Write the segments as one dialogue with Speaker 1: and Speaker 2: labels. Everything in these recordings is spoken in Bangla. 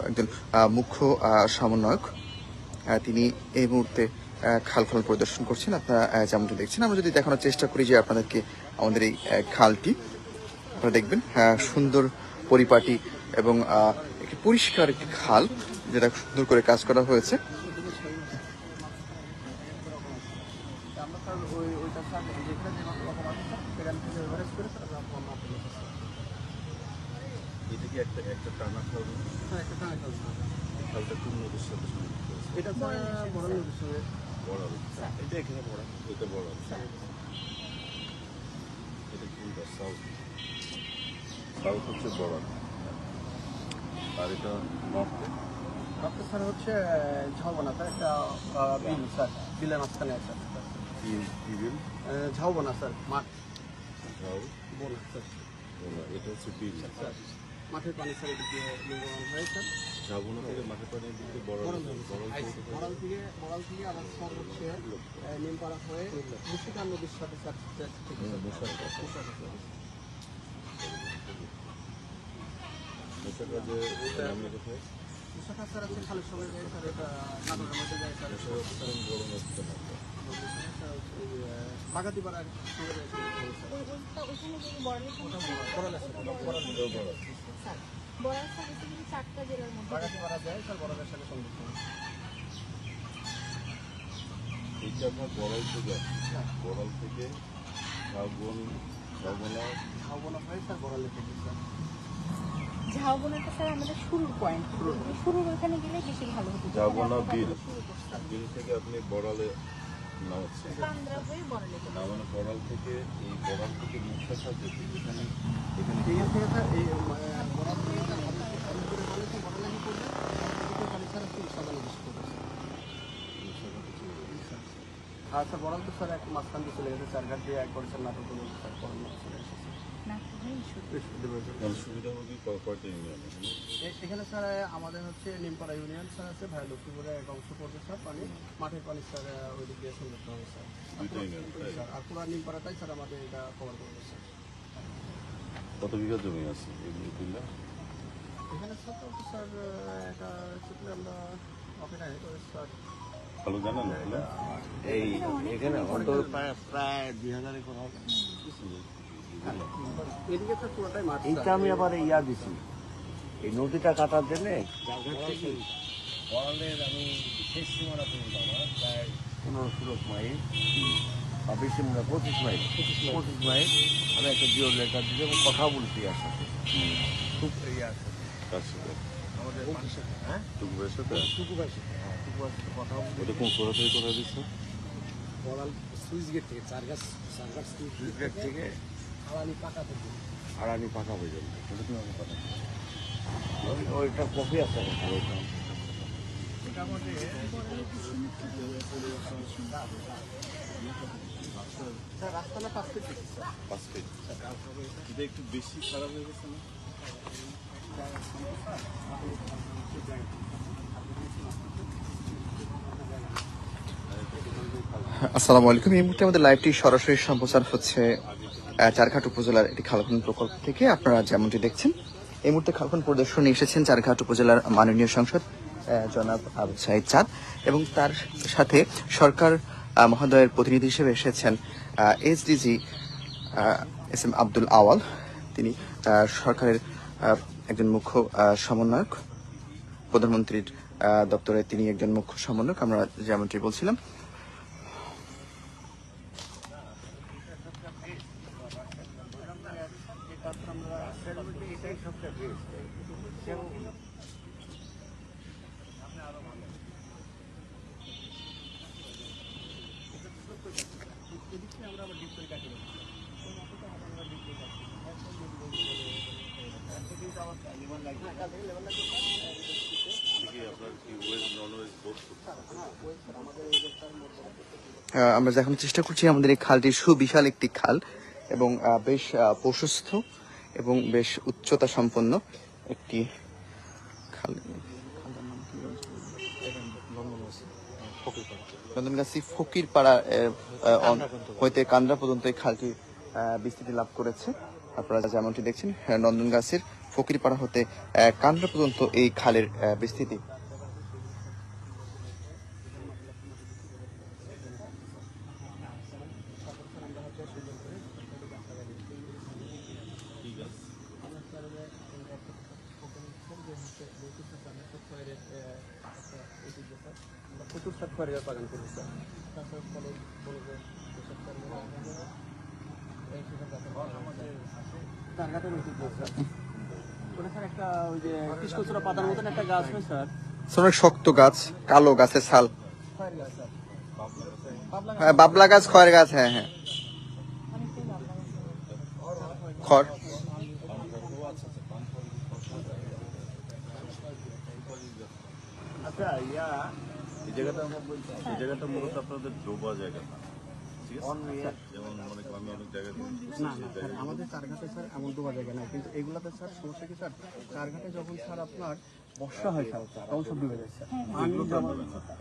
Speaker 1: একজন মুখ্য সমন্বয়ক, তিনি এই মুহূর্তে খাল খনন পরিদর্শন করছেন। আপনারা যেমনটি দেখছেন, আমরা যদি দেখানোর চেষ্টা করি যে আপনাদেরকে আমাদের এই খালটি আপনারা দেখবেন সুন্দর পরিপাটি এবং একটি পরিষ্কার একটি খাল, যেটা সুন্দর করে কাজ করা হয়েছে।
Speaker 2: এটা বড় নদীর সঙ্গে
Speaker 3: বড়াল, এটা এখানে বড়াল, এটা বড়াল, এটা কোনটা? সাউথ, সাউথ হচ্ছে বড়াল, আর এটা নর্থে
Speaker 2: নর্থে স্যার হচ্ছে ঝাউবনা, স্যার একটা বিল, স্যার বিলের মাঝখানে স্যার
Speaker 3: কি বিল?
Speaker 2: ঝাউবনা স্যার, মাঠ
Speaker 3: বোনা,
Speaker 2: স্যার,
Speaker 3: এটা হচ্ছে বিল।
Speaker 2: মাঠের পানি স্যার এদিকে নির্গমন হয় স্যার।
Speaker 3: ঝাউবনা থেকে মাঠের পানির দিকে বড়াল
Speaker 2: থেকে আবার স্যার হচ্ছে নিমপাড়া হয়ে মুশিকা নদীর সাথে স্যার মুশাকা স্যার আছে খালের সঙ্গে যায় স্যার, এটা নাটোরের মধ্যে যায় স্যার, বাগাতিপাড়ার সঙ্গে যায় বাগাতিপাড়া যায় স্যার, বড়ালের সাথে সংযুক্ত।
Speaker 3: এইটা আপনার বড়াল থেকে আসছে, বড়াল থেকে
Speaker 2: ঝাউবনা হয় স্যার, বড়ালে থেকে স্যার।
Speaker 4: ঝাউবনাটা স্যার আমাদের শুরুর পয়েন্ট, শুরুর ওখানে গেলে বেশি ভালো হতো।
Speaker 3: ঝাউবনা বিল, বিল থেকে আপনি বড়ালে নামাচ্ছেন, নামানো বড়াল থেকে, এই বড়াল থেকে মুশাকা যেতে এখানে
Speaker 2: এখান থেকে স্যার এই বড়াল থেকে স্যার বড়ালে করবে, খালি স্যার সাজানো বেশি করবে। আর স্যার বড়াল তো স্যার একটা মাঝখান দিয়ে চলে গেছে, চারঘাট দিয়ে এক করেছেন নাটক করে স্যার চলে এসেছে।
Speaker 3: সুবিধা হবে কয়টা ইউনিয়ন
Speaker 2: এখানে স্যার আমাদের হচ্ছে নিমপাড়া ইউনিয়ন স্যার আছে, ভাই লক্ষ্মীপুরে এক অংশ পড়বে স্যার, পানি মাঠের পানি স্যার ওই দিক দিয়ে সংযুক্ত হবে স্যার। আর পুরো নিমপাড়াটাই স্যার আমাদের এটা কভার করবে স্যার।
Speaker 3: কত বিঘা জমি আছে
Speaker 2: এখানে স্যার তো স্যার এটা চিপলে আমরা অপেক্ষায় স্যার
Speaker 3: ভালো জানেন না?
Speaker 5: এই এখানে অন্তত প্রায় 2000 একর হবে।
Speaker 2: এদিকে স্যার পুরোটাই মাঠ।
Speaker 5: এইটা আমি আবার ইয়া দিছি, এই নদীটা কাটার জন্য বড়ালের আমি শেষ সীমানা পর্যন্ত আমার প্রায় 15-16 মাইল বা বেশি মনে 25 মাইল আমি একটা জিও লেটার দিতে এবং কথা বলছি আর সাথে খুব ইয়ার সাথে আমাদের হ্যাঁ
Speaker 3: টুকুবের সাথে
Speaker 5: টুকুবাসী কথা
Speaker 3: ওটা কোন কোথা থেকে কথা দিচ্ছে?
Speaker 2: বড়াল সুইচ গেট থেকে চারগাছ
Speaker 5: সুইচ গেট থেকে আড়ানি পাকা পর্যন্ত ওইটা কফি আছে ওইটা
Speaker 2: রাস্তাটা 5 ফিট
Speaker 3: 5 ফিট। এটা একটু বেশি খারাপ হয়ে গেছে না?
Speaker 1: আসসালামু আলাইকুম। এই মুহূর্তে আমাদের লাইভটি সরাসরি সম্প্রচার হচ্ছে চারঘাট উপজেলার একটি খাল খনন প্রকল্প থেকে। আপনারা যেমনটি দেখছেন, এই মুহূর্তে খাল খনন পরিদর্শনে এসেছেন চারঘাট উপজেলার মাননীয় সংসদ জনাব আবু সাইদ চাঁদ, এবং তার সাথে সরকার মহোদয়ের প্রতিনিধি হিসেবে এসেছেন এসডিজি এস এম আব্দুল আওয়াল। তিনি সরকারের একজন মুখ্য সমন্বয়ক, প্রধানমন্ত্রীর দপ্তরে তিনি একজন মুখ্য সমন্বয়ক। আমরা যেমনটি বলছিলাম, আমরা দেখানোর চেষ্টা করছি আমাদের এই খালটি সুবিশাল একটি খাল এবং বেশ প্রশস্ত এবং বেশ উচ্চতা সম্পন্ন একটি খাল। নন্দনগাছি ফকিরপাড়া হইতে কান্দ্রা পর্যন্ত এই খালটি বিস্তৃতি লাভ করেছে। আপনারা যেমনটি দেখছেন, নন্দনগাছির ফকিরপাড়া হতে কান্দ্রা পর্যন্ত এই খালের বিস্তৃতি।
Speaker 2: প্রচুর স্যার খয়ের বাগান করি স্যার। তারপরে ফলের চারঘাটের ঐতিহ্য স্যার। ওটা স্যার একটা ওই যে কৃষ্ণচূড়া পাতার মতন একটা গাছ হয় স্যার,
Speaker 1: অনেক শক্ত গাছ, কালো গাছের ছাল।
Speaker 2: খয়ের গাছ স্যার। বাবলা
Speaker 1: হ্যাঁ, বাবলা গাছ, খয়ের গাছ, হ্যাঁ হ্যাঁ, খড়।
Speaker 3: আচ্ছা এই জায়গাটা মূলত আপনাদের ডোবা জায়গা না, ঠিক আছে? যেমন মনে করেন আমি অনেক জায়গায় দেখেছি,
Speaker 2: না না স্যার, আমাদের চারঘাটে স্যার এমন ডোবা জায়গা নাই, কিন্তু এগুলাতে স্যার সমস্যা কি স্যার, চারঘাটে যখন স্যার আপনার বর্ষা হয় স্যার তখন সব ডুবে যায় স্যার।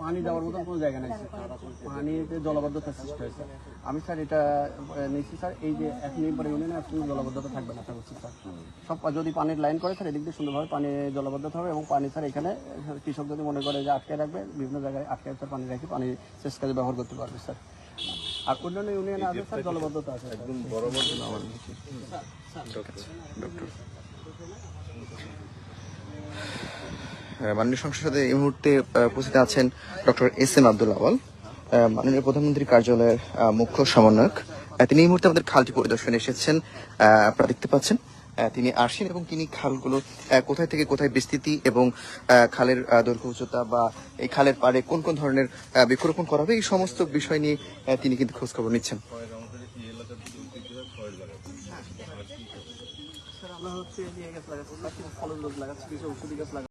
Speaker 2: পানি যাওয়ার মতন কোনো জায়গা নাই স্যার, পানিতে জলাবদ্ধতা সৃষ্টি হয় স্যার। আমি স্যার এটা নিচ্ছি স্যার, এই যে এখন নিম্পরা ইউনিয়নে এখন জলাবদ্ধতা থাকবে না স্যার, বুঝছি স্যার। সব যদি পানির লাইন করে স্যার এদিক দিয়ে সুন্দরভাবে পানি জলাবদ্ধতা হবে, এবং পানি স্যার এখানে কৃষক যদি মনে করে যে আটকে রাখবে, বিভিন্ন জায়গায় আটকে স্যার পানি রেখে পানি শেষ কাজে ব্যবহার করতে পারবে স্যার। আর অন্যান্য ইউনিয়নে আছে স্যার জলাবদ্ধতা আছে
Speaker 3: একদম বরাবর
Speaker 1: মাননীয় সংসদের সাথে এই মুহূর্তে উপস্থিত আছেন ডক্টর এস.এম. আব্দুল আওয়াল, মাননীয় প্রধানমন্ত্রীর কার্যালয়ের মুখ্য সমন্বয়ক। তিনি এই মুহূর্তে আমাদের খালটি পরিদর্শনে এসেছেন। আপনারা দেখতে পাচ্ছেন তিনি আসেন এবং তিনি খালগুলো কোথায় থেকে কোথায় বিস্তৃতি এবং খালের দৈর্ঘ্য উচ্চতা বা এই খালের পাড়ে কোন কোন ধরনের বৃক্ষরোপণ করা হবে এই সমস্ত বিষয় নিয়ে তিনি কিন্তু খোঁজখবর নিচ্ছেন।
Speaker 3: আমাদের এই এলাকার দিকে ঐতিহ্য হয় খয়ের বাগান।
Speaker 2: স্যার। আমরা হচ্ছে দিয়ে গাছ লাগাচ্ছি, ফলের গাছ লাগাচ্ছি, কিছু ওষুধি গাছ লাগাচ্ছি।